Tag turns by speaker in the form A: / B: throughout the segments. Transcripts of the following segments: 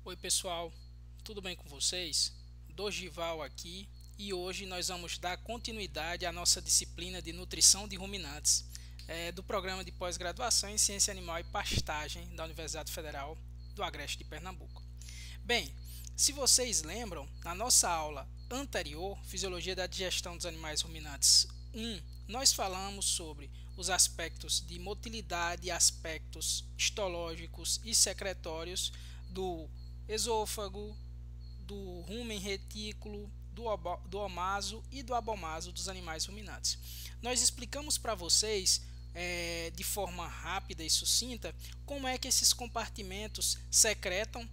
A: Oi pessoal, tudo bem com vocês? Dorival aqui e hoje nós vamos dar continuidade à nossa disciplina de nutrição de ruminantes do programa de pós-graduação em Ciência Animal e Pastagem da Universidade Federal do Agreste de Pernambuco. Bem, se vocês lembram, na nossa aula anterior, Fisiologia da Digestão dos Animais Ruminantes 1, nós falamos sobre os aspectos de motilidade, aspectos histológicos e secretórios do esôfago, do rumen retículo, do omaso e do abomaso dos animais ruminantes. Nós explicamos para vocês de forma rápida e sucinta como é que esses compartimentos secretam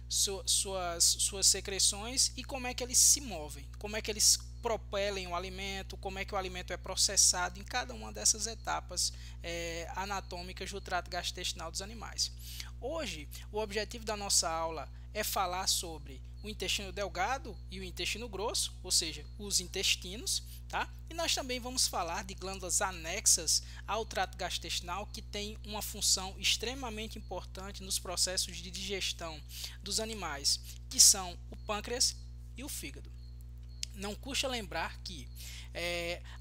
A: suas secreções e como é que eles se movem, como é que eles propelem o alimento, como é que o alimento é processado em cada uma dessas etapas anatômicas do trato gastrointestinal dos animais. Hoje, o objetivo da nossa aula é falar sobre o intestino delgado e o intestino grosso, ou seja, os intestinos, tá? E nós também vamos falar de glândulas anexas ao trato gastrointestinal que tem uma função extremamente importante nos processos de digestão dos animais, que são o pâncreas e o fígado. Não custa lembrar que,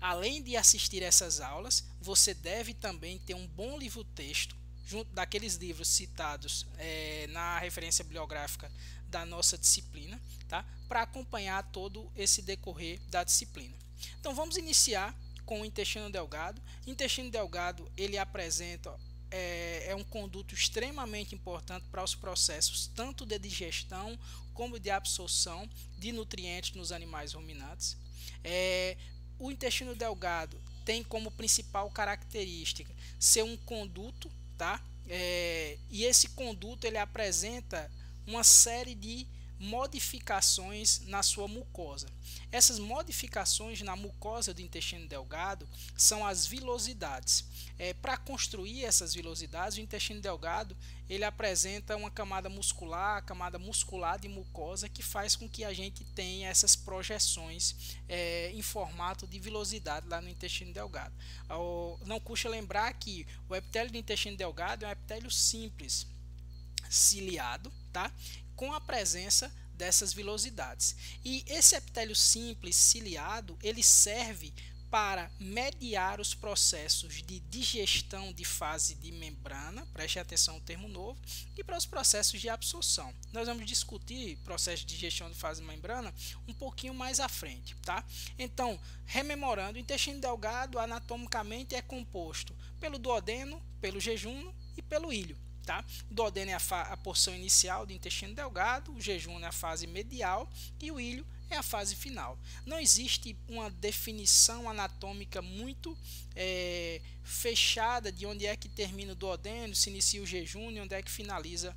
A: além de assistir essas aulas, você deve também ter um bom livro-texto junto daqueles livros citados na referência bibliográfica da nossa disciplina, tá? Para acompanhar todo esse decorrer da disciplina. Então vamos iniciar com o intestino delgado. O intestino delgado ele apresenta um conduto extremamente importante para os processos tanto de digestão como de absorção de nutrientes nos animais ruminantes. O intestino delgado tem como principal característica ser um conduto, tá? E esse conduto ele apresenta uma série de modificações na sua mucosa. Essas modificações na mucosa do intestino delgado são as vilosidades. Para construir essas vilosidades, o intestino delgado ele apresenta uma camada muscular, a camada muscular de mucosa, que faz com que a gente tenha essas projeções em formato de vilosidade lá no intestino delgado. Não custa lembrar que o epitélio do intestino delgado é um epitélio simples, ciliado, tá? Com a presença dessas vilosidades. E esse epitélio simples ciliado, ele serve para mediar os processos de digestão de fase de membrana, preste atenção no termo novo, e para os processos de absorção. Nós vamos discutir processo de digestão de fase de membrana um pouquinho mais à frente, tá? Então, rememorando, o intestino delgado anatomicamente é composto pelo duodeno, pelo jejum e pelo íleo. Tá? O duodeno é a porção inicial do intestino delgado, o jejum é a fase medial e o íleo é a fase final. Não existe uma definição anatômica muito fechada de onde é que termina o duodeno, se inicia o jejum e onde é que finaliza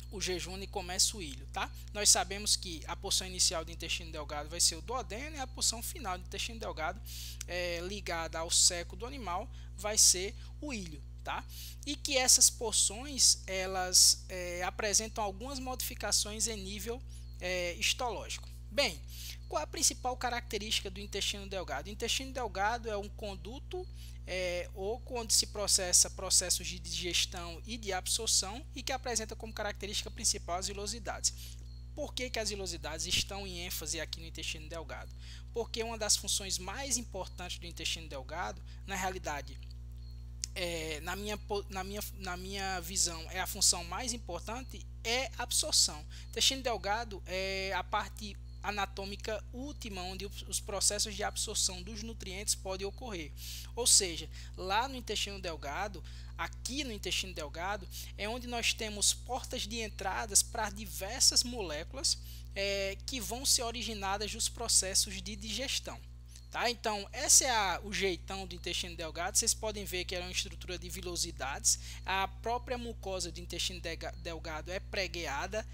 A: o jejum e começa o íleo, tá? Nós sabemos que a porção inicial do intestino delgado vai ser o duodeno e a porção final do intestino delgado ligada ao seco do animal vai ser o íleo. Tá? E que essas porções elas apresentam algumas modificações em nível histológico. Bem, qual é a principal característica do intestino delgado? O intestino delgado é um conduto onde se processa processos de digestão e de absorção e que apresenta como característica principal as vilosidades. Por que as vilosidades estão em ênfase aqui no intestino delgado? Porque uma das funções mais importantes do intestino delgado, na realidade, na minha visão, é a função mais importante, é a absorção. O intestino delgado é a parte anatômica última onde os processos de absorção dos nutrientes podem ocorrer. Ou seja, lá no intestino delgado, aqui no intestino delgado, é onde nós temos portas de entradas para diversas moléculas que vão ser originadas dos processos de digestão. Tá? Então, esse é o jeitão do intestino delgado. Vocês podem ver que é uma estrutura de vilosidades. A própria mucosa do intestino delgado é pregueada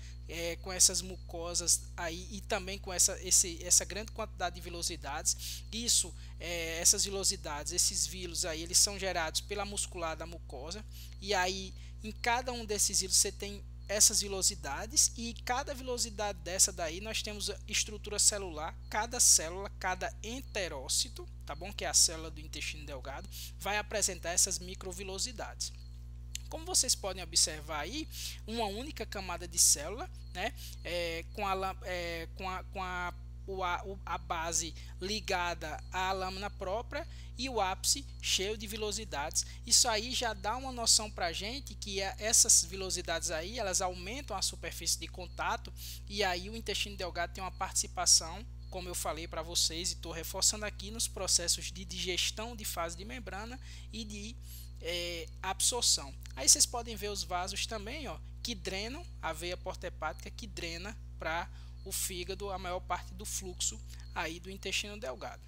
A: com essas mucosas aí e também com essa grande quantidade de vilosidades. Essas vilosidades, esses vilos aí, eles são gerados pela muscular da mucosa. E aí, em cada um desses vilos, você tem essas vilosidades e cada vilosidade dessa daí nós temos estrutura celular, cada célula, cada enterócito, tá bom? Que é a célula do intestino delgado, vai apresentar essas microvilosidades. Como vocês podem observar aí, uma única camada de célula, né, a base ligada à lâmina própria e o ápice cheio de vilosidades. Isso aí já dá uma noção para a gente que essas vilosidades aí, elas aumentam a superfície de contato, e aí o intestino delgado tem uma participação, como eu falei para vocês e estou reforçando aqui, nos processos de digestão de fase de membrana e de absorção. Aí vocês podem ver os vasos também, ó, que drenam a veia porta-hepática, que drena para o fígado a maior parte do fluxo aí do intestino delgado.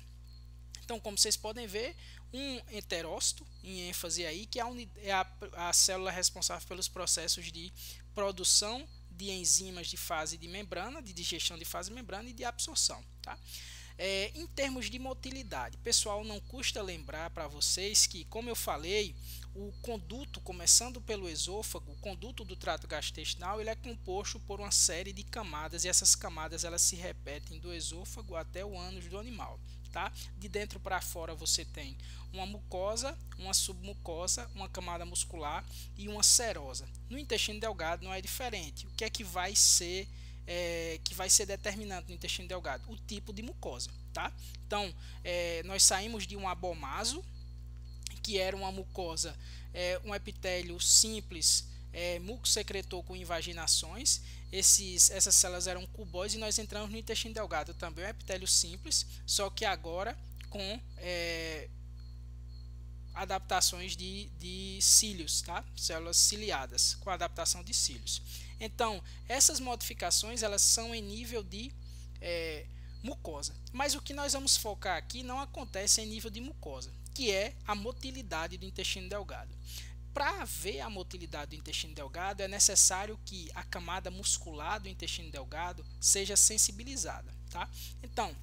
A: Então, como vocês podem ver, um enterócito, em ênfase aí, que é a célula responsável pelos processos de produção de enzimas de fase de membrana, de digestão de fase de membrana e de absorção, tá? Em termos de motilidade, pessoal, não custa lembrar para vocês que, como eu falei, o conduto, começando pelo esôfago, o conduto do trato gastrointestinal, ele é composto por uma série de camadas, e essas camadas elas se repetem do esôfago até o ânus do animal, tá? De dentro para fora você tem uma mucosa, uma submucosa, uma camada muscular e uma serosa. No intestino delgado não é diferente. O que é que vai ser determinante no intestino delgado? O tipo de mucosa, tá? Então, nós saímos de um abomaso, que era uma mucosa, um epitélio simples, mucosecretor com invaginações. Essas células eram cuboides, e nós entramos no intestino delgado, também um epitélio simples, só que agora com adaptações de cílios, tá? Células ciliadas, com adaptação de cílios. Então, essas modificações elas são em nível de mucosa, mas o que nós vamos focar aqui não acontece em nível de mucosa, que é a motilidade do intestino delgado. Para ver a motilidade do intestino delgado, é necessário que a camada muscular do intestino delgado seja sensibilizada, tá? Então,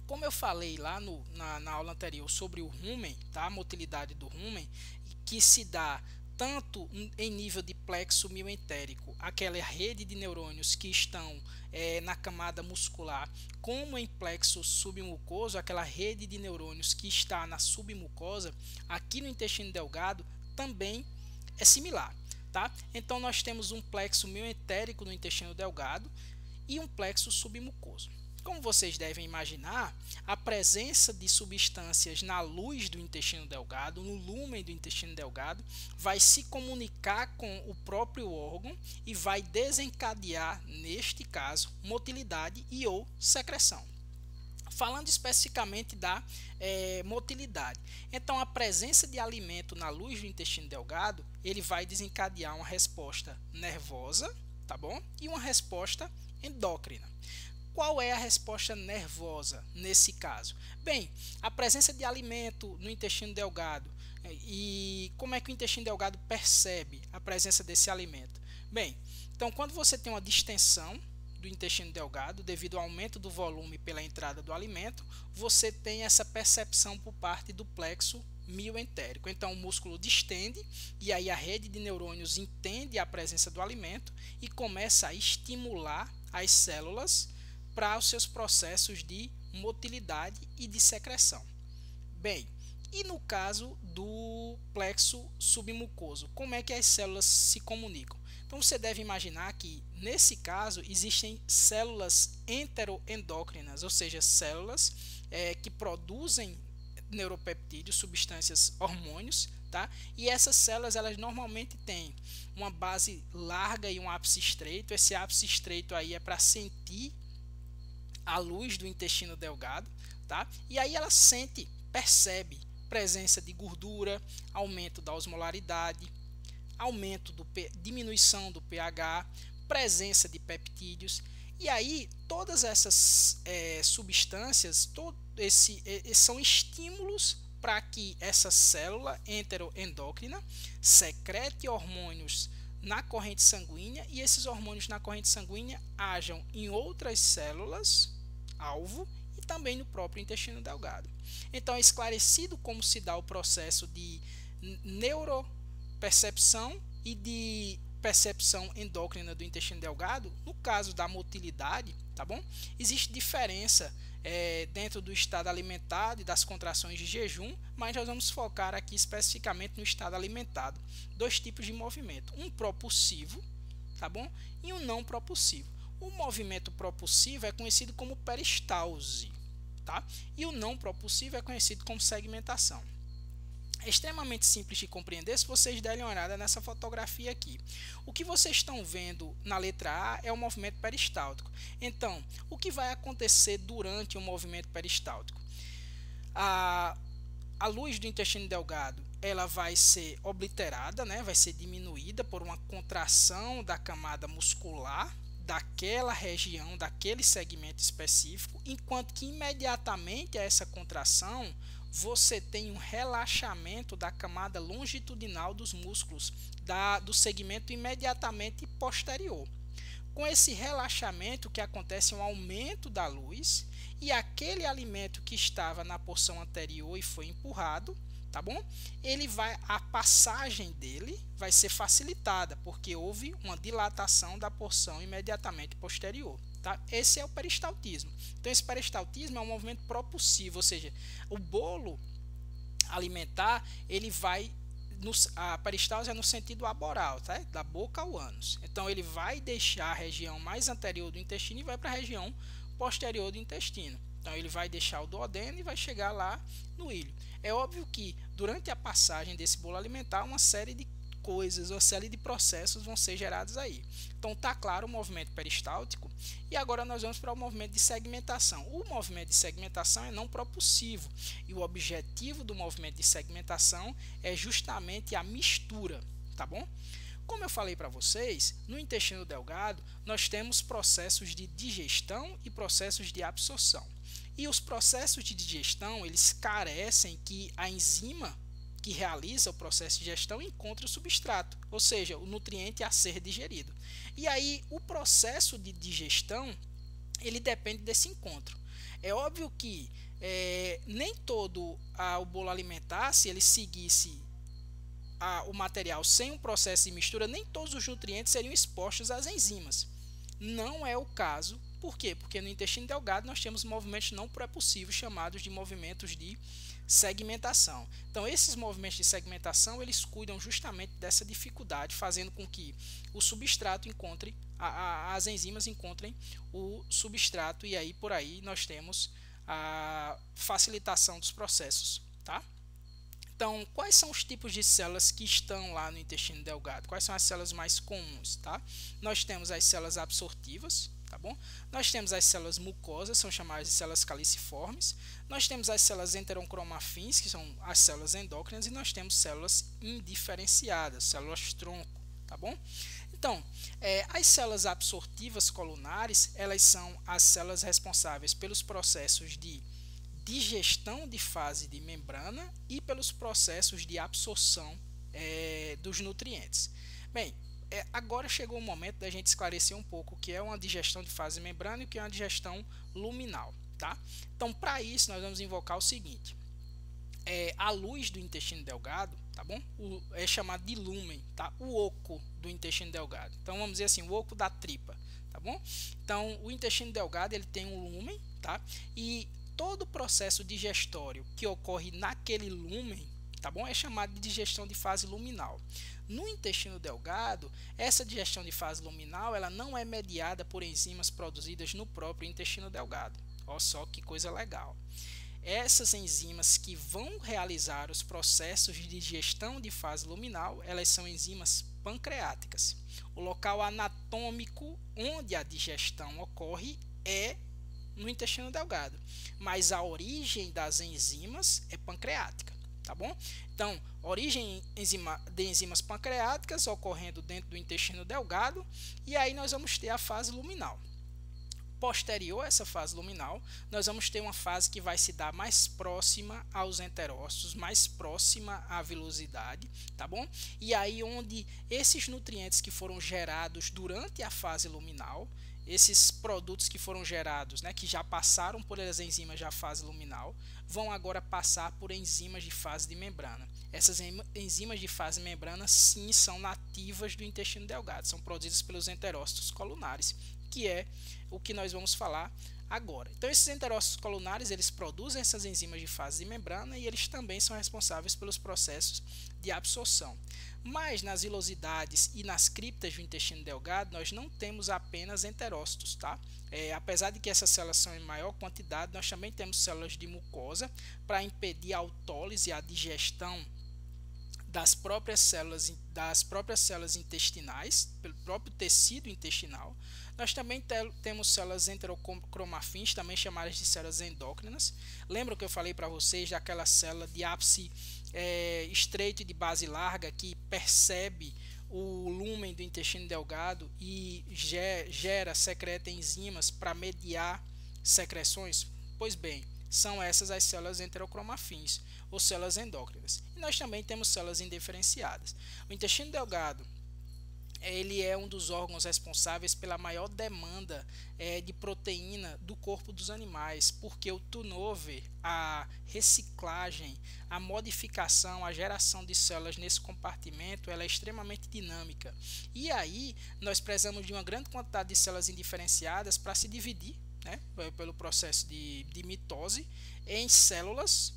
A: como eu falei lá na aula anterior sobre o rumen, tá? A motilidade do rumen, que se dá tanto em nível de plexo mioentérico, aquela rede de neurônios que estão na camada muscular, como em plexo submucoso, aquela rede de neurônios que está na submucosa, aqui no intestino delgado também é similar, tá? Então nós temos um plexo mioentérico no intestino delgado e um plexo submucoso. Como vocês devem imaginar, a presença de substâncias na luz do intestino delgado, no lúmen do intestino delgado, vai se comunicar com o próprio órgão e vai desencadear, neste caso, motilidade e ou secreção. Falando especificamente da motilidade, então a presença de alimento na luz do intestino delgado, ele vai desencadear uma resposta nervosa, tá bom? E uma resposta endócrina. Qual é a resposta nervosa nesse caso? Bem, a presença de alimento no intestino delgado, e como é que o intestino delgado percebe a presença desse alimento? Bem, então quando você tem uma distensão do intestino delgado, devido ao aumento do volume pela entrada do alimento, você tem essa percepção por parte do plexo mioentérico. Então o músculo distende e aí a rede de neurônios entende a presença do alimento e começa a estimular as células para os seus processos de motilidade e de secreção. Bem, e no caso do plexo submucoso, como é que as células se comunicam? Então você deve imaginar que nesse caso existem células enteroendócrinas, ou seja, células que produzem neuropeptídeos, substâncias, hormônios, tá? E essas células elas normalmente têm uma base larga e um ápice estreito. Esse ápice estreito aí é para sentir a luz do intestino delgado, tá? E aí ela percebe presença de gordura, aumento da osmolaridade, diminuição do pH, presença de peptídeos. E aí todas essas substâncias, são estímulos para que essa célula enteroendócrina secrete hormônios na corrente sanguínea, e esses hormônios na corrente sanguínea ajam em outras células alvo e também no próprio intestino delgado. Então é esclarecido como se dá o processo de neuropercepção e de percepção endócrina do intestino delgado, no caso da motilidade, tá bom? Existe diferença dentro do estado alimentado e das contrações de jejum, mas nós vamos focar aqui especificamente no estado alimentado. Dois tipos de movimento, um propulsivo, tá bom? E um não propulsivo. O movimento propulsivo é conhecido como peristalse, tá? E o não propulsivo é conhecido como segmentação. É extremamente simples de compreender se vocês derem uma olhada nessa fotografia aqui. O que vocês estão vendo na letra A é o movimento peristáltico. Então, o que vai acontecer durante o movimento peristáltico? A luz do intestino delgado ela vai ser obliterada, né? Vai ser diminuída por uma contração da camada muscular daquela região, daquele segmento específico, enquanto que imediatamente a essa contração você tem um relaxamento da camada longitudinal dos músculos do segmento imediatamente posterior. Com esse relaxamento, o que acontece é um aumento da luz e aquele alimento que estava na porção anterior e foi empurrado, tá bom? A passagem dele vai ser facilitada porque houve uma dilatação da porção imediatamente posterior. Tá? Esse é o peristaltismo. Então, esse peristaltismo é um movimento propulsivo, ou seja, o bolo alimentar ele vai a peristalse é no sentido aboral, tá? Da boca ao ânus. Então, ele vai deixar a região mais anterior do intestino e vai para a região posterior do intestino. Então, ele vai deixar o duodeno e vai chegar lá no ilho. É óbvio que durante a passagem desse bolo alimentar, uma série de coisas, uma série de processos vão ser gerados aí. Então tá claro o movimento peristáltico e agora nós vamos para o movimento de segmentação. O movimento de segmentação é não propulsivo e o objetivo do movimento de segmentação é justamente a mistura, tá bom? Como eu falei para vocês, no intestino delgado nós temos processos de digestão e processos de absorção. E os processos de digestão, eles carecem que a enzima que realiza o processo de digestão encontre o substrato, ou seja, o nutriente a ser digerido. E aí o processo de digestão ele depende desse encontro. É óbvio que nem todo o bolo alimentar, se ele seguisse o material sem um processo de mistura, nem todos os nutrientes seriam expostos às enzimas. Não é o caso. Por quê? Porque no intestino delgado nós temos movimentos não propulsivos chamados de movimentos de segmentação. Então, esses movimentos de segmentação, eles cuidam justamente dessa dificuldade, fazendo com que o substrato encontre, as enzimas encontrem o substrato e aí por aí nós temos a facilitação dos processos, tá? Então, quais são os tipos de células que estão lá no intestino delgado? Quais são as células mais comuns, tá? Nós temos as células absortivas, tá bom? Nós temos as células mucosas, são chamadas de células caliciformes. Nós temos as células enterocromafins, que são as células endócrinas, e nós temos células indiferenciadas, células tronco, tá bom? Então, as células absortivas colunares, elas são as células responsáveis pelos processos de digestão de fase de membrana e pelos processos de absorção dos nutrientes. Bem, agora chegou o momento da gente esclarecer um pouco o que é uma digestão de fase de membrana e o que é uma digestão luminal, tá? Então, para isso, nós vamos invocar o seguinte: a luz do intestino delgado, tá bom? É chamado de lúmen, tá? O oco do intestino delgado. Então, vamos dizer assim, o oco da tripa, tá bom? Então, o intestino delgado ele tem um lúmen, tá? E todo o processo digestório que ocorre naquele lúmen, tá bom? É chamado de digestão de fase luminal. No intestino delgado, essa digestão de fase luminal ela não é mediada por enzimas produzidas no próprio intestino delgado. Olha só que coisa legal. Essas enzimas que vão realizar os processos de digestão de fase luminal, elas são enzimas pancreáticas. O local anatômico onde a digestão ocorre é no intestino delgado, mas a origem das enzimas é pancreática, tá bom? Então, origem de enzimas pancreáticas ocorrendo dentro do intestino delgado, e aí nós vamos ter a fase luminal. Posterior a essa fase luminal, nós vamos ter uma fase que vai se dar mais próxima aos enterócitos, mais próxima à vilosidade, tá bom? E aí onde esses nutrientes que foram gerados durante a fase luminal, esses produtos que foram gerados, né, que já passaram por as enzimas da fase luminal, vão agora passar por enzimas de fase de membrana. Essas enzimas de fase de membrana sim são nativas do intestino delgado, são produzidas pelos enterócitos colunares, que é o que nós vamos falar agora. Então esses enterócitos colunares, eles produzem essas enzimas de fase de membrana e eles também são responsáveis pelos processos de absorção. Mas nas vilosidades e nas criptas do intestino delgado, nós não temos apenas enterócitos, tá? Apesar de que essas células são em maior quantidade, nós também temos células de mucosa para impedir a autólise e a digestão das próprias células intestinais, pelo próprio tecido intestinal. Nós também temos células enterocromafins, também chamadas de células endócrinas. Lembra que eu falei para vocês daquela célula de ápice estreito e de base larga que percebe o lúmen do intestino delgado e secreta enzimas para mediar secreções? Pois bem, são essas as células enterocromafins, ou células endócrinas. E nós também temos células indiferenciadas. O intestino delgado, ele é um dos órgãos responsáveis pela maior demanda de proteína do corpo dos animais, porque o turnover, a reciclagem, a modificação, a geração de células nesse compartimento, ela é extremamente dinâmica. E aí nós precisamos de uma grande quantidade de células indiferenciadas para se dividir, né, pelo processo de mitose, em células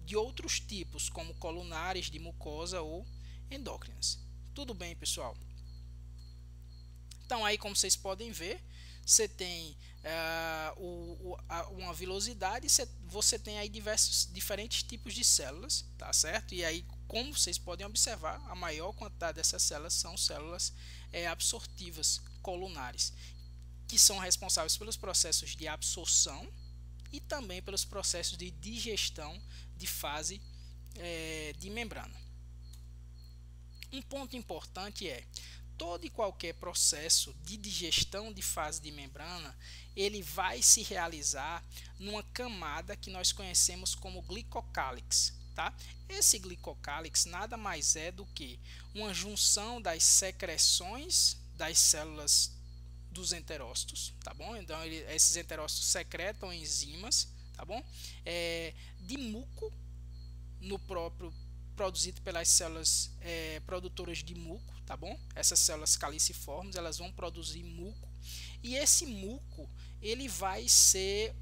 A: de outros tipos, como colunares, de mucosa ou endócrinas. Tudo bem, pessoal? Então aí, como vocês podem ver, você tem uma vilosidade, você tem aí diferentes tipos de células, tá certo? E aí, como vocês podem observar, a maior quantidade dessas células são células absortivas colunares, que são responsáveis pelos processos de absorção e também pelos processos de digestão de fase de membrana. Um ponto importante é: todo e qualquer processo de digestão de fase de membrana, ele vai se realizar numa camada que nós conhecemos como glicocálix, tá? Esse glicocálix nada mais é do que uma junção das secreções das células dos enterócitos, tá bom? Então esses enterócitos secretam enzimas, tá bom? De muco no próprio, produzido pelas células produtoras de muco, tá bom? Essas células caliciformes, elas vão produzir muco, e esse muco ele vai ser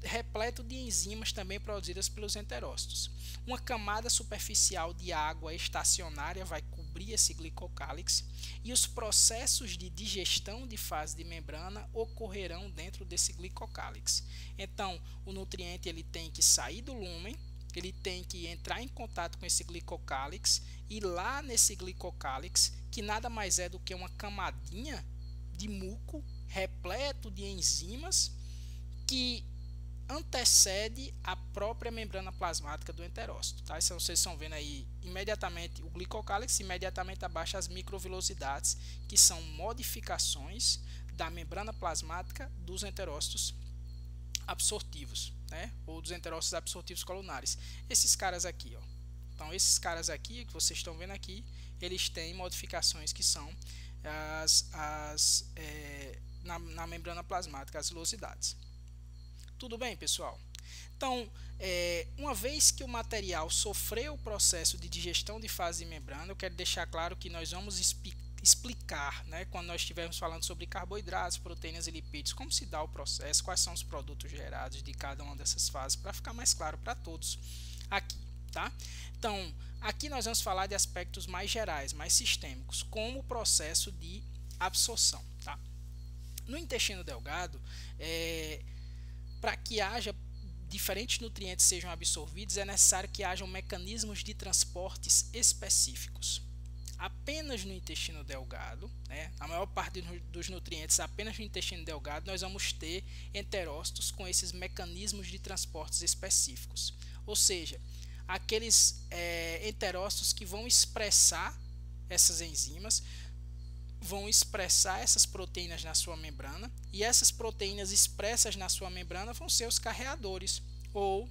A: repleto de enzimas também produzidas pelos enterócitos. Uma camada superficial de água estacionária vai cobrir esse glicocálix, e os processos de digestão de fase de membrana ocorrerão dentro desse glicocálix. Então, o nutriente ele tem que sair do lúmen, ele tem que entrar em contato com esse glicocálix, e lá nesse glicocálix, que nada mais é do que uma camadinha de muco repleto de enzimas que antecede a própria membrana plasmática do enterócito, tá? Então, vocês estão vendo aí imediatamente o glicocálix, imediatamente abaixo as microvilosidades, que são modificações da membrana plasmática dos enterócitos absortivos, né? Ou dos enterócitos absortivos colunares. Esses caras aqui, ó. Então, esses caras aqui que vocês estão vendo aqui, eles têm modificações que são na membrana plasmática, as vilosidades. Tudo bem, pessoal? Então, uma vez que o material sofreu o processo de digestão de fase de membrana, eu quero deixar claro que nós vamos explicar, né, quando nós estivermos falando sobre carboidratos, proteínas e lipídios, como se dá o processo, quais são os produtos gerados de cada uma dessas fases, para ficar mais claro para todos aqui, tá? Então, aqui nós vamos falar de aspectos mais gerais, mais sistêmicos, como o processo de absorção, tá? No intestino delgado, para que haja diferentes nutrientes sejam absorvidos, é necessário que hajam mecanismos de transportes específicos. Apenas no intestino delgado, né, a maior parte dos nutrientes apenas no intestino delgado, nós vamos ter enterócitos com esses mecanismos de transportes específicos. Ou seja, aqueles enterócitos que vão expressar essas enzimas, vão expressar essas proteínas na sua membrana, e essas proteínas expressas na sua membrana vão ser os carreadores ou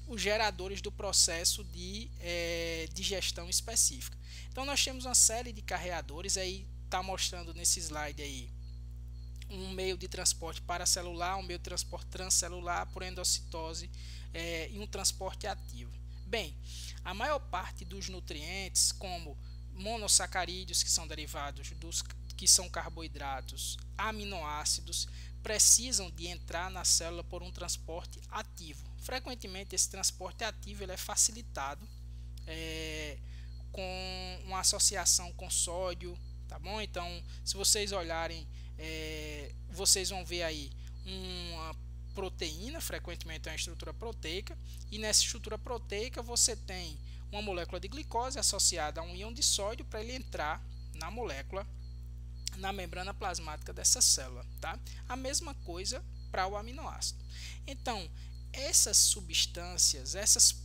A: os geradores do processo de digestão específica. Então nós temos uma série de carreadores aí, está mostrando nesse slide aí um meio de transporte paracelular, um meio de transporte transcelular por endocitose e um transporte ativo. Bem, a maior parte dos nutrientes, como monossacarídeos, que são derivados dos que são carboidratos, aminoácidos, precisam de entrar na célula por um transporte ativo. Frequentemente esse transporte ativo ele é facilitado com uma associação com sódio, tá bom? Então, se vocês olharem, vocês vão ver aí uma proteína, frequentemente é uma estrutura proteica, e nessa estrutura proteica você tem uma molécula de glicose associada a um íon de sódio para ele entrar na molécula, na membrana plasmática dessa célula, tá? A mesma coisa para o aminoácido. Então, essas substâncias, essas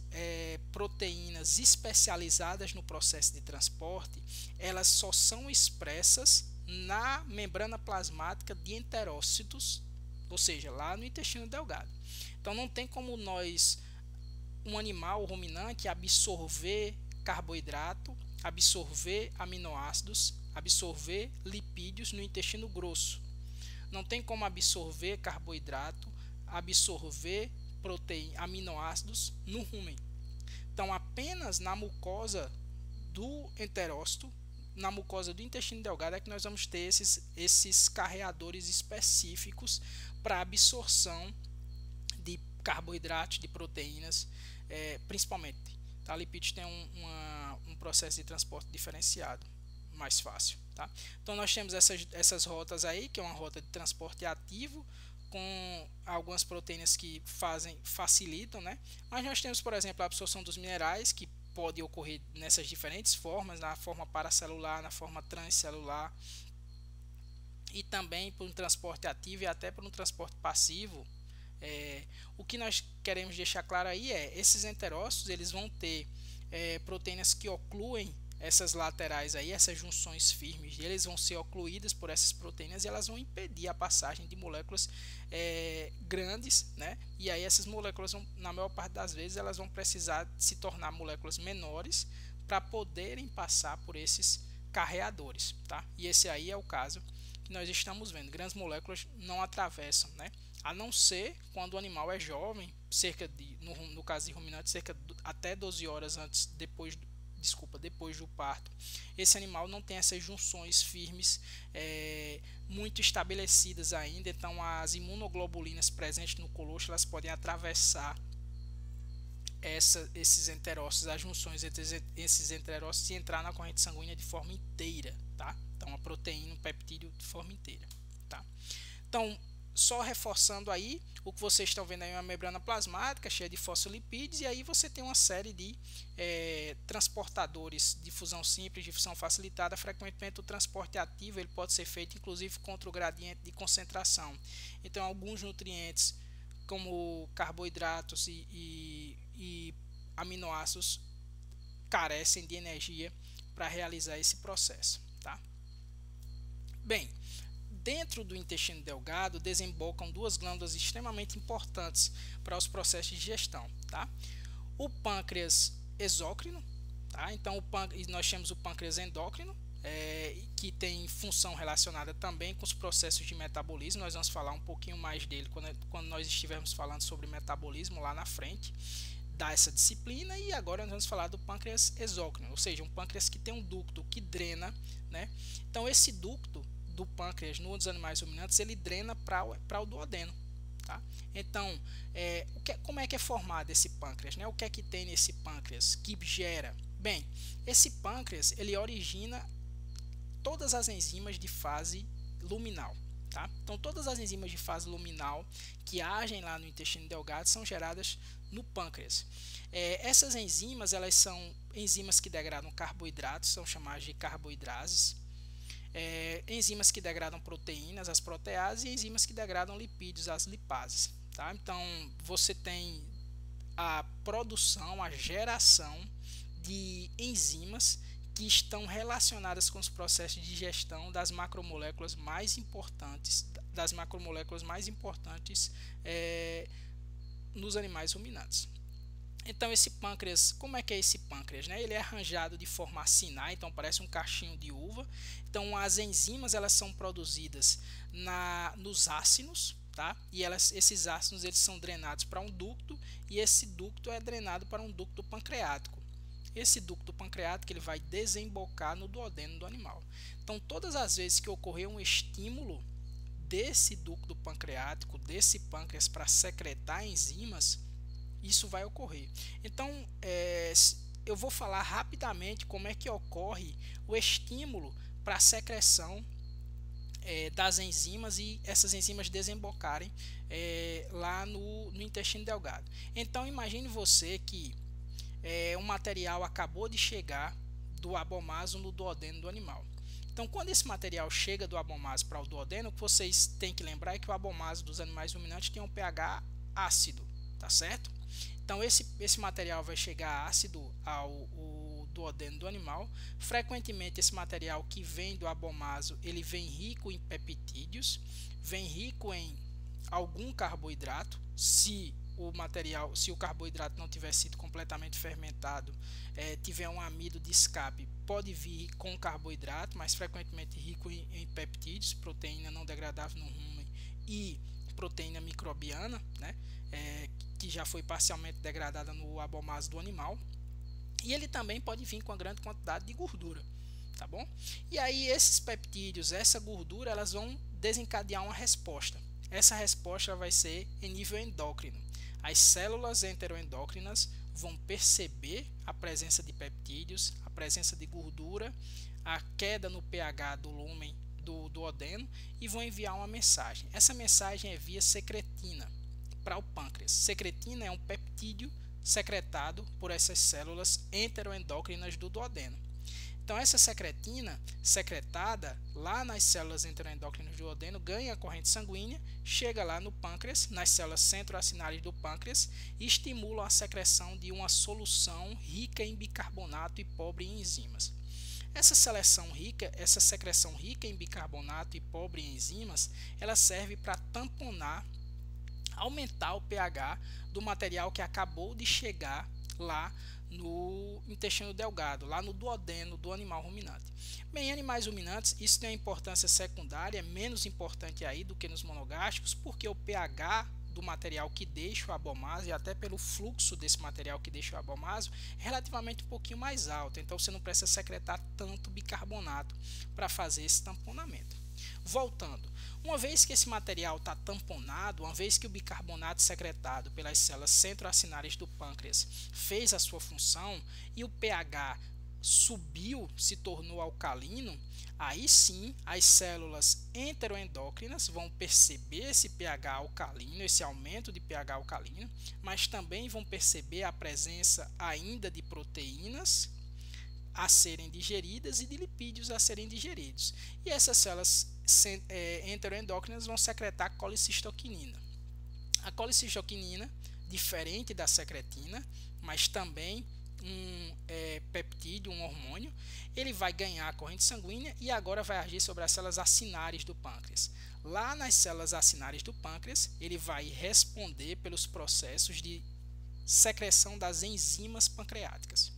A: proteínas especializadas no processo de transporte, elas só são expressas na membrana plasmática de enterócitos, ou seja, lá no intestino delgado. Então não tem como um animal ruminante, absorver carboidrato, absorver aminoácidos, absorver lipídios no intestino grosso. Não tem como absorver carboidrato, absorver proteína, aminoácidos no rumen. Então, apenas na mucosa do enterócito, na mucosa do intestino delgado, é que nós vamos ter esses carreadores específicos para absorção de carboidratos, de proteínas, principalmente. Tá? Lipídios têm um processo de transporte diferenciado, mais fácil. Tá? Então, nós temos essas rotas aí, que é uma rota de transporte ativo, com algumas proteínas que facilitam, né? Mas nós temos, por exemplo, a absorção dos minerais, que pode ocorrer nessas diferentes formas, na forma paracelular, na forma transcelular, e também por um transporte ativo e até por um transporte passivo. O que nós queremos deixar claro aí esses enterócitos eles vão ter proteínas que ocluem essas laterais aí, essas junções firmes, eles vão ser ocluídas por essas proteínas e elas vão impedir a passagem de moléculas grandes, né? E aí essas moléculas na maior parte das vezes elas vão precisar se tornar moléculas menores para poderem passar por esses carreadores, tá? E esse aí é o caso que nós estamos vendo. Grandes moléculas não atravessam, né? A não ser quando o animal é jovem, no caso de ruminantes, até 12 horas depois do parto. Esse animal não tem essas junções firmes muito estabelecidas ainda, então as imunoglobulinas presentes no colostro elas podem atravessar esses enterócitos, as junções entre esses enterócitos e entrar na corrente sanguínea de forma inteira, tá? Então a proteína, o peptídeo de forma inteira, tá? Então, só reforçando aí, o que vocês estão vendo aí é uma membrana plasmática cheia de fosfolipídios, e aí você tem uma série de transportadores de fusão simples, de fusão facilitada. Frequentemente o transporte ativo ele pode ser feito inclusive contra o gradiente de concentração. Então alguns nutrientes como carboidratos e aminoácidos carecem de energia para realizar esse processo, tá? Bem, dentro do intestino delgado desembocam duas glândulas extremamente importantes para os processos de digestão, tá? O pâncreas exócrino, tá? Então nós temos o pâncreas endócrino, que tem função relacionada também com os processos de metabolismo. Nós vamos falar um pouquinho mais dele quando nós estivermos falando sobre metabolismo lá na frente dessa disciplina. E agora nós vamos falar do pâncreas exócrino, ou seja, um pâncreas que tem um ducto que drena, né? Então esse ducto do pâncreas nos animais ruminantes ele drena para o duodeno, tá? Então como é que é formado esse pâncreas, né? O que é que tem nesse pâncreas que gera? Bem, esse pâncreas ele origina todas as enzimas de fase luminal, tá? Então todas as enzimas de fase luminal que agem lá no intestino delgado são geradas no pâncreas. Essas enzimas elas são enzimas que degradam carboidratos, são chamadas de carboidrases. Enzimas que degradam proteínas, as proteases, e enzimas que degradam lipídios, as lipases, tá? Então você tem a produção, a geração de enzimas que estão relacionadas com os processos de digestão das macromoléculas mais importantes, nos animais ruminantes. Então esse pâncreas, como é que é esse pâncreas, né? Ele é arranjado de forma acinar, então parece um cachinho de uva. Então as enzimas elas são produzidas nos ácinos, tá? E esses ácinos eles são drenados para um ducto e esse ducto é drenado para um ducto pancreático. Esse ducto pancreático ele vai desembocar no duodeno do animal. Então todas as vezes que ocorrer um estímulo desse ducto pancreático, desse pâncreas para secretar enzimas, isso vai ocorrer. Então, eu vou falar rapidamente como é que ocorre o estímulo para a secreção das enzimas e essas enzimas desembocarem lá no intestino delgado. Então, imagine você que um material acabou de chegar do abomaso no duodeno do animal. Então, quando esse material chega do abomaso para o duodeno, o que vocês têm que lembrar é que o abomaso dos animais ruminantes tem um pH ácido, tá certo? Então esse material vai chegar ácido ao duodeno do animal. Frequentemente esse material que vem do abomaso, ele vem rico em peptídeos, vem rico em algum carboidrato. Se o carboidrato não tiver sido completamente fermentado, tiver um amido de escape, pode vir com carboidrato, mas frequentemente rico em peptídeos, proteína não degradável no rumen e proteína microbiana, né? Que já foi parcialmente degradada no abomaso do animal, e ele também pode vir com uma grande quantidade de gordura, tá bom? E aí esses peptídeos, essa gordura, elas vão desencadear uma resposta. Essa resposta vai ser em nível endócrino. As células enteroendócrinas vão perceber a presença de peptídeos, a presença de gordura, a queda no pH do lumen do duodeno e vão enviar uma mensagem. Essa mensagem é via secretina para o pâncreas. Secretina é um peptídeo secretado por essas células enteroendócrinas do duodeno. Então essa secretina secretada lá nas células enteroendócrinas do duodeno ganha a corrente sanguínea, chega lá no pâncreas, nas células centroacinares do pâncreas e estimula a secreção de uma solução rica em bicarbonato e pobre em enzimas. Essa secreção rica em bicarbonato e pobre em enzimas, ela serve para tamponar, aumentar o pH do material que acabou de chegar lá no intestino delgado, lá no duodeno do animal ruminante. Bem, em animais ruminantes, isso tem uma importância secundária, menos importante aí do que nos monogástricos, porque o pH do material que deixa o abomaso e até pelo fluxo desse material que deixa o abomaso é relativamente um pouquinho mais alto, então você não precisa secretar tanto bicarbonato para fazer esse tamponamento. Voltando, uma vez que esse material está tamponado, uma vez que o bicarbonato secretado pelas células centroacinares do pâncreas fez a sua função e o pH subiu, se tornou alcalino, aí sim as células enteroendócrinas vão perceber esse pH alcalino, esse aumento de pH alcalino, mas também vão perceber a presença ainda de proteínas a serem digeridas e de lipídios a serem digeridos. E essas células enteroendócrinas vão secretar colicistoquinina. A colicistoquinina, diferente da secretina, mas também um peptídeo, um hormônio, ele vai ganhar a corrente sanguínea e agora vai agir sobre as células acinares do pâncreas. Lá nas células acinares do pâncreas, ele vai responder pelos processos de secreção das enzimas pancreáticas.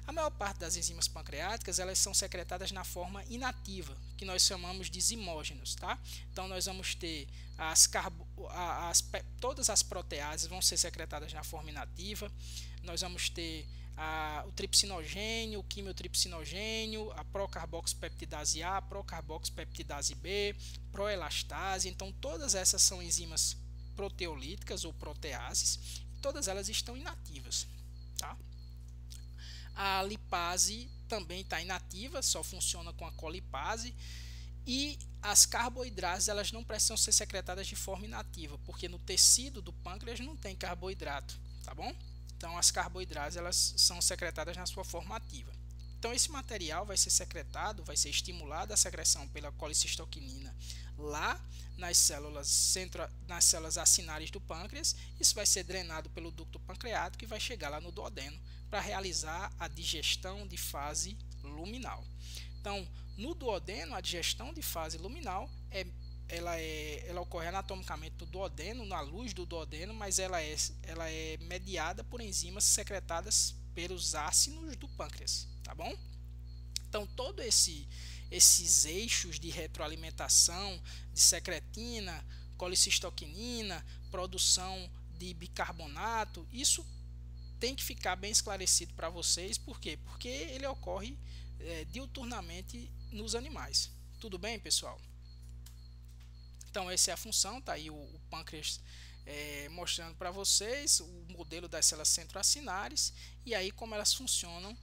A: A maior parte das enzimas pancreáticas elas são secretadas na forma inativa, que nós chamamos de zimógenos, tá? Então nós vamos ter todas as proteases vão ser secretadas na forma inativa. Nós vamos ter o tripsinogênio, o quimiotripsinogênio, a procarboxpeptidase A, procarboxpeptidase B, proelastase. Então todas essas são enzimas proteolíticas ou proteases, e todas elas estão inativas, tá? A lipase também está inativa, só funciona com a colipase. E as carboidrases elas não precisam ser secretadas de forma inativa, porque no tecido do pâncreas não tem carboidrato, tá bom? Então as carboidrases elas são secretadas na sua forma ativa. Então esse material vai ser secretado, vai ser estimulado a secreção pela colicistoquinina lá nas células acinares do pâncreas. Isso vai ser drenado pelo ducto pancreático e vai chegar lá no duodeno para realizar a digestão de fase luminal. Então, no duodeno, a digestão de fase luminal é ela ocorre anatomicamente no duodeno, na luz do duodeno, mas ela é mediada por enzimas secretadas pelos ácidos do pâncreas, tá bom? Então, todo esses eixos de retroalimentação de secretina, colicistoquinina, produção de bicarbonato, isso tem que ficar bem esclarecido para vocês. Por quê? Porque ele ocorre diuturnamente nos animais. Tudo bem, pessoal? Então, essa é a função, tá aí o pâncreas mostrando para vocês o modelo das células centroacinares e aí como elas funcionam,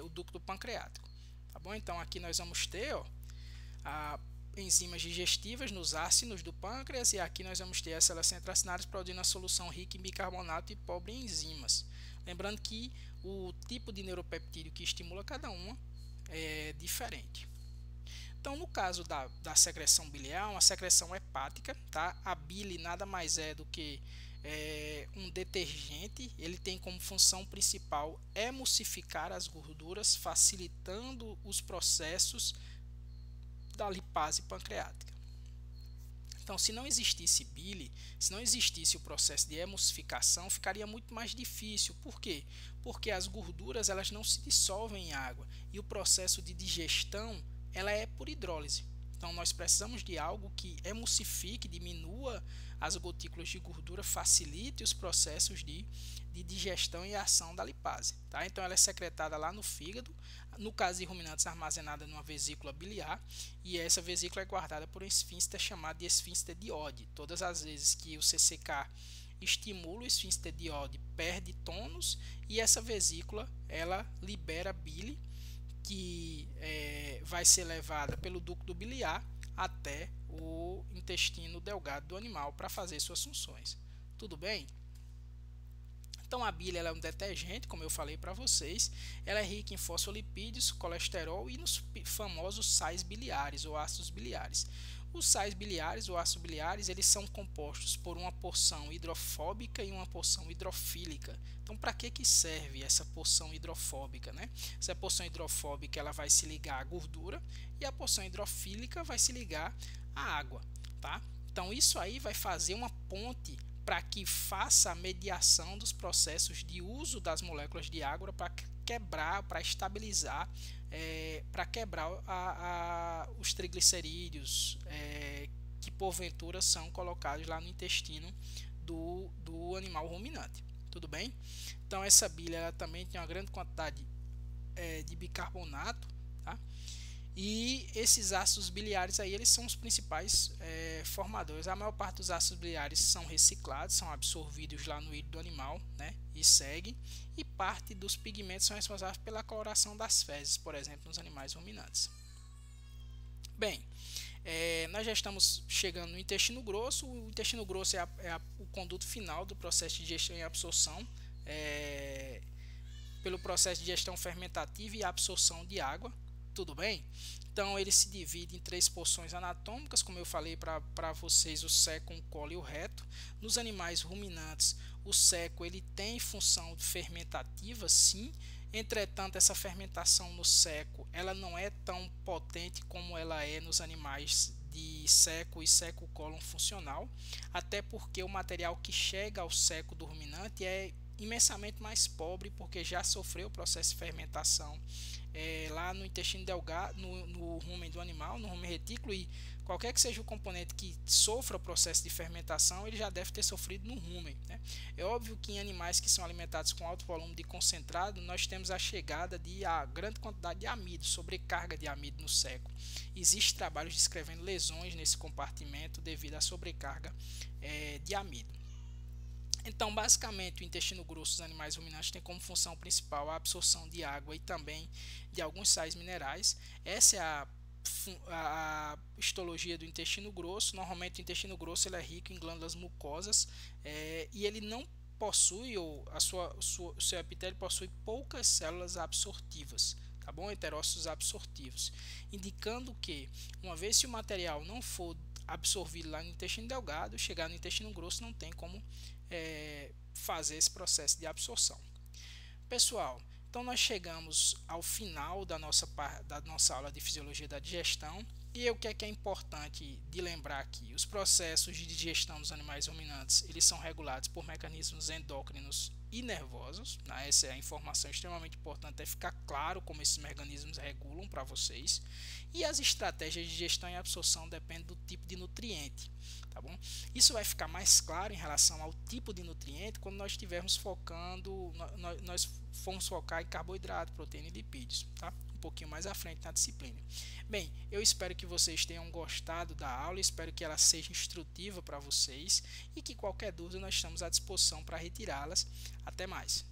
A: o ducto pancreático. Tá bom? Então, aqui nós vamos ter enzimas digestivas nos ácidos do pâncreas, e aqui nós vamos ter as células centroacinares produzindo a solução rica em bicarbonato e pobre em enzimas. Lembrando que o tipo de neuropeptídeo que estimula cada uma é diferente. Então, no caso da secreção biliar, uma secreção hepática, tá? A bile nada mais é do que um detergente. Ele tem como função principal emulsificar as gorduras, facilitando os processos da lipase pancreática. Então, se não existisse bile, se não existisse o processo de emulsificação, ficaria muito mais difícil. Por quê? Porque as gorduras elas não se dissolvem em água e o processo de digestão ela é por hidrólise. Então, nós precisamos de algo que emulsifique, diminua as gotículas de gordura, facilite os processos de digestão e ação da lipase. Tá? Então, ela é secretada lá no fígado, no caso de ruminantes, armazenada numa vesícula biliar, e essa vesícula é guardada por um esfíncter chamado de esfíncter de Oddi. Todas as vezes que o CCK estimula o esfíncter de Oddi, perde tônus, e essa vesícula ela libera bile, que vai ser levada pelo ducto biliar até o intestino delgado do animal para fazer suas funções. Tudo bem? Então, a bile ela é um detergente, como eu falei para vocês. Ela é rica em fosfolipídios, colesterol e nos famosos sais biliares ou ácidos biliares. Os sais biliares ou ácidos biliares, eles são compostos por uma porção hidrofóbica e uma porção hidrofílica. Então, para que serve essa porção hidrofóbica, né? Essa porção hidrofóbica ela vai se ligar à gordura e a porção hidrofílica vai se ligar à água, tá? Então, isso aí vai fazer uma ponte para que faça a mediação dos processos de uso das moléculas de água para quebrar, para estabilizar, para quebrar os triglicerídeos que porventura são colocados lá no intestino do animal ruminante. Tudo bem? Então, essa bile ela também tem uma grande quantidade de bicarbonato, tá? E esses ácidos biliares aí, eles são os principais formadores. A maior parte dos ácidos biliares são reciclados, são absorvidos lá no hígado do animal, né, e seguem. E parte dos pigmentos são responsáveis pela coloração das fezes, por exemplo, nos animais ruminantes. Bem, nós já estamos chegando no intestino grosso. O intestino grosso é o conduto final do processo de digestão e absorção, pelo processo de digestão fermentativa e absorção de água. Tudo bem? Então, ele se divide em 3 porções anatômicas, como eu falei para vocês, o seco, o colo e o reto. Nos animais ruminantes, o seco ele tem função fermentativa, sim. Entretanto, essa fermentação no seco ela não é tão potente como ela é nos animais de seco e seco-cólon funcional, até porque o material que chega ao seco do ruminante é imensamente mais pobre, porque já sofreu o processo de fermentação lá no intestino delgado, no rumen do animal, no rumen retículo, e qualquer que seja o componente que sofra o processo de fermentação, ele já deve ter sofrido no rumen, né? É óbvio que em animais que são alimentados com alto volume de concentrado, nós temos a chegada de grande quantidade de amido, sobrecarga de amido no seco. Existem trabalhos descrevendo lesões nesse compartimento devido à sobrecarga de amido. Então, basicamente, o intestino grosso dos animais ruminantes tem como função principal a absorção de água e também de alguns sais minerais. Essa é a histologia do intestino grosso. Normalmente, o intestino grosso ele é rico em glândulas mucosas e ele não possui, ou o seu epitélio possui poucas células absortivas, tá bom? Enterócitos absortivos, indicando que, uma vez que o material não for absorvido lá no intestino delgado, chegar no intestino grosso não tem como fazer esse processo de absorção. Pessoal, Então nós chegamos ao final da nossa aula de fisiologia da digestão. E o que é importante de lembrar aqui? Os processos de digestão dos animais ruminantes, eles são regulados por mecanismos endócrinos e nervosos, né? Essa é a informação extremamente importante, é ficar claro como esses mecanismos regulam para vocês. E as estratégias de digestão e absorção dependem do tipo de nutriente, tá bom? Isso vai ficar mais claro em relação ao tipo de nutriente quando nós estivermos focando, nós formos focar em carboidrato, proteína e lipídios, tá? Um pouquinho mais à frente na disciplina. Bem, eu espero que vocês tenham gostado da aula, espero que ela seja instrutiva para vocês e que qualquer dúvida nós estamos à disposição para retirá-las. Até mais!